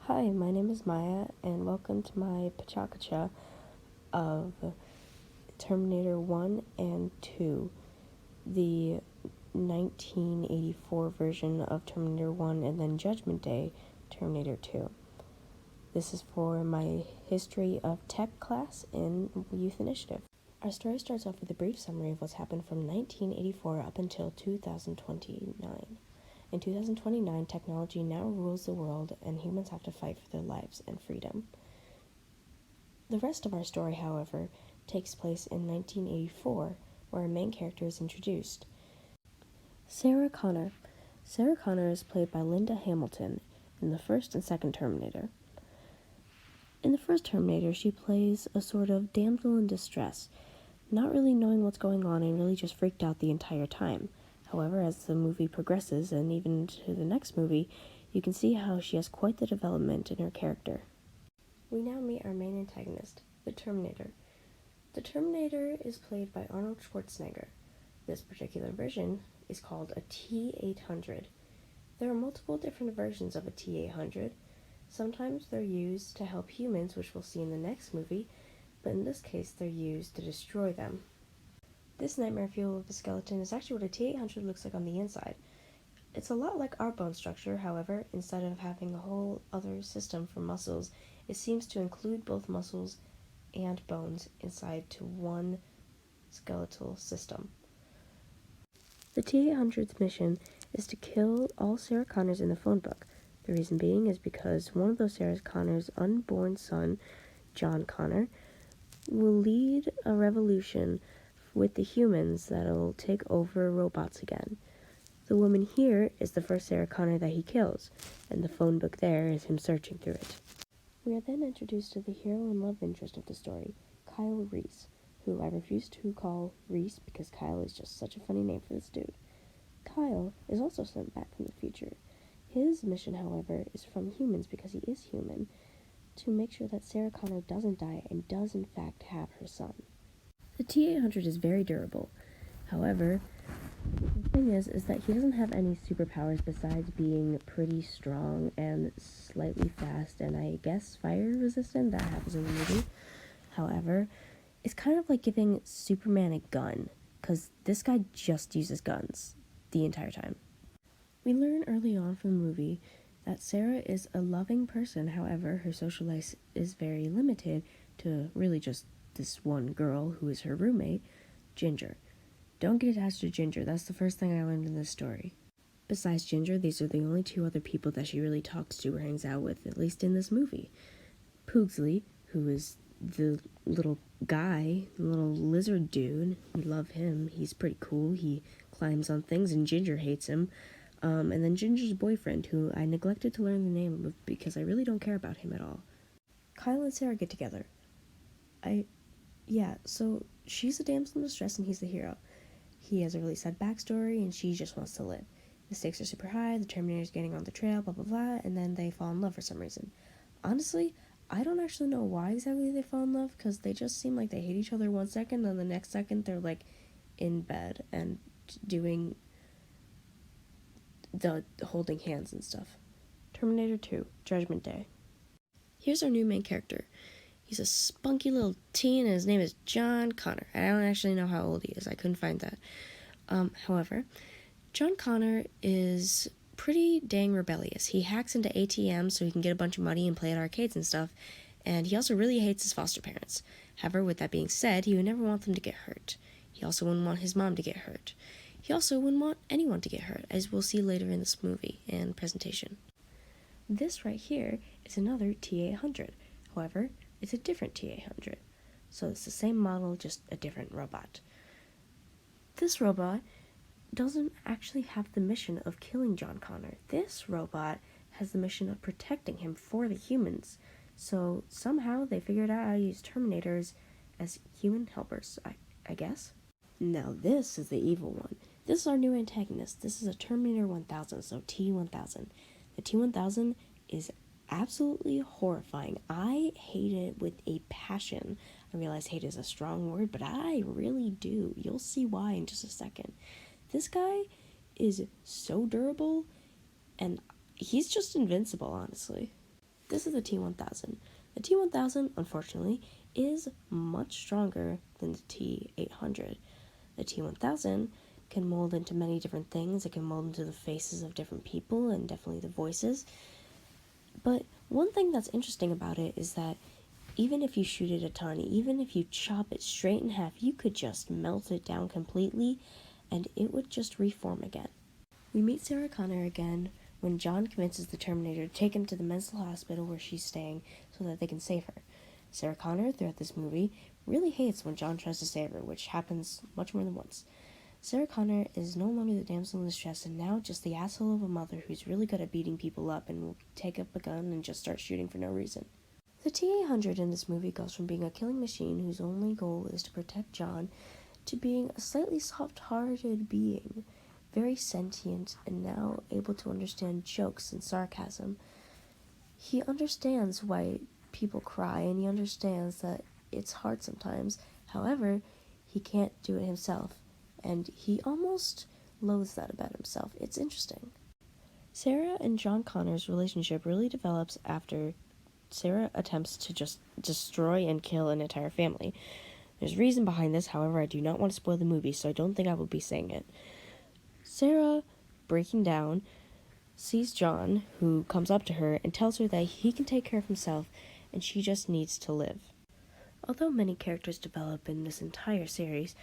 Hi, my name is Maya, and welcome to my pachakacha of Terminator 1 and 2, the 1984 version of Terminator 1 and then Judgment Day, Terminator 2. This is for my History of Tech class in Youth Initiative. Our story starts off with a brief summary of what's happened from 1984 up until 2029. In 2029, technology now rules the world, and humans have to fight for their lives and freedom. The rest of our story, however, takes place in 1984, where our main character is introduced. Sarah Connor. Sarah Connor is played by Linda Hamilton in the first and second Terminator. In the first Terminator, she plays a sort of damsel in distress, not really knowing what's going on and really just freaked out the entire time. However, as the movie progresses, and even into the next movie, you can see how she has quite the development in her character. We now meet our main antagonist, the Terminator. The Terminator is played by Arnold Schwarzenegger. This particular version is called a T-800. There are multiple different versions of a T-800. Sometimes they're used to help humans, which we'll see in the next movie, but in this case they're used to destroy them. This nightmare fuel of a skeleton is actually what a T-800 looks like on the inside. It's a lot like our bone structure, however, instead of having a whole other system for muscles, it seems to include both muscles and bones inside to one skeletal system. The T-800's mission is to kill all Sarah Connors in the phone book. The reason being is because one of those Sarah Connors' unborn son, John Connor, will lead a revolution with the humans that'll take over robots again. The woman here is the first Sarah Connor that he kills, and the phone book there is him searching through it. We are then introduced to the hero and love interest of the story, Kyle Reese, who I refuse to call Reese because Kyle is just such a funny name for this dude. Kyle is also sent back from the future. His mission, however, is from humans because he is human, to make sure that Sarah Connor doesn't die and does in fact have her son. The T-800 is very durable. However, the thing is that he doesn't have any superpowers besides being pretty strong and slightly fast and I guess fire resistant. That happens in the movie. However, it's kind of like giving Superman a gun, because this guy just uses guns the entire time. We learn early on from the movie that Sarah is a loving person, however, her social life is very limited to really just this one girl who is her roommate, Ginger. Don't get attached to Ginger, that's the first thing I learned in this story. Besides Ginger, these are the only two other people that she really talks to or hangs out with, at least in this movie. Poogsley, who is the little guy, the little lizard dude, we love him, he's pretty cool, he climbs on things and Ginger hates him. And then Ginger's boyfriend, who I neglected to learn the name of because I really don't care about him at all. Kyle and Sarah get together. So she's a damsel in distress and he's the hero. He has a really sad backstory and she just wants to live. The stakes are super high, the Terminator's getting on the trail, blah blah blah, and then they fall in love for some reason. Honestly, I don't actually know why exactly they fall in love, because they just seem like they hate each other one second, and the next second they're like in bed and doing the holding hands and stuff. Terminator 2, Judgment Day. Here's our new main character. He's a spunky little teen, and his name is John Connor. I don't actually know how old he is. I couldn't find that. However, John Connor is pretty dang rebellious. He hacks into ATMs so he can get a bunch of money and play at arcades and stuff, and he also really hates his foster parents. However, with that being said, he would never want them to get hurt. He also wouldn't want his mom to get hurt. He also wouldn't want anyone to get hurt, as we'll see later in this movie and presentation. This right here is another T-800. However, it's a different T-800. So it's the same model, just a different robot. This robot doesn't actually have the mission of killing John Connor. This robot has the mission of protecting him for the humans. So somehow they figured out how to use Terminators as human helpers, I guess. Now this is the evil one. This is our new antagonist. This is a Terminator 1000, so T-1000. The T-1000 is absolutely horrifying. I hate it with a passion. I realize hate is a strong word, but I really do. You'll see why in just a second. This guy is so durable, and he's just invincible, honestly. This is the T-1000. The T-1000, unfortunately, is much stronger than the T-800. The T-1000 can mold into many different things. It can mold into the faces of different people and definitely the voices. But one thing that's interesting about it is that even if you shoot it a ton, even if you chop it straight in half, you could just melt it down completely and it would just reform again. We meet Sarah Connor again when John convinces the Terminator to take him to the mental hospital where she's staying so that they can save her. Sarah Connor, throughout this movie, really hates when John tries to save her, which happens much more than once. Sarah Connor is no longer the damsel in distress and now just the asshole of a mother who's really good at beating people up and will take up a gun and just start shooting for no reason. The T-800 in this movie goes from being a killing machine whose only goal is to protect John to being a slightly soft-hearted being, very sentient and now able to understand jokes and sarcasm. He understands why people cry and he understands that it's hard sometimes. However, he can't do it himself, and he almost loathes that about himself. It's interesting. Sarah and John Connor's relationship really develops after Sarah attempts to just destroy and kill an entire family. There's reason behind this, however, I do not want to spoil the movie, so I don't think I will be saying it. Sarah, breaking down, sees John, who comes up to her and tells her that he can take care of himself and she just needs to live. Although many characters develop in this entire series,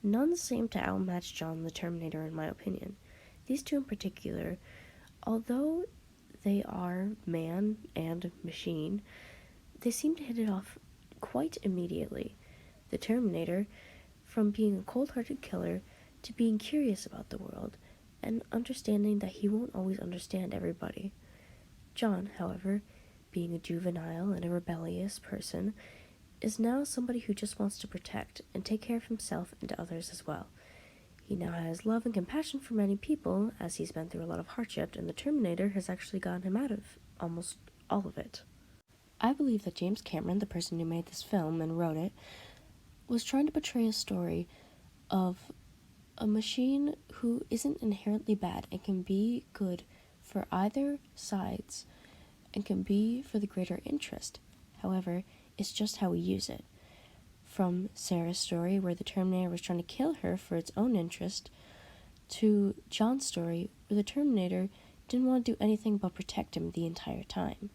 none seem to outmatch John the Terminator in my opinion. These two in particular, although they are man and machine, they seem to hit it off quite immediately. The Terminator, from being a cold-hearted killer to being curious about the world and understanding that he won't always understand everybody. John, however, being a juvenile and a rebellious person, is now somebody who just wants to protect and take care of himself and others as well. He now has love and compassion for many people, as he's been through a lot of hardship, and the Terminator has actually gotten him out of almost all of it. I believe that James Cameron, the person who made this film and wrote it, was trying to portray a story of a machine who isn't inherently bad and can be good for either sides and can be for the greater interest. However, it's just how we use it. From Sarah's story, where the Terminator was trying to kill her for its own interest, to John's story, where the Terminator didn't want to do anything but protect him the entire time.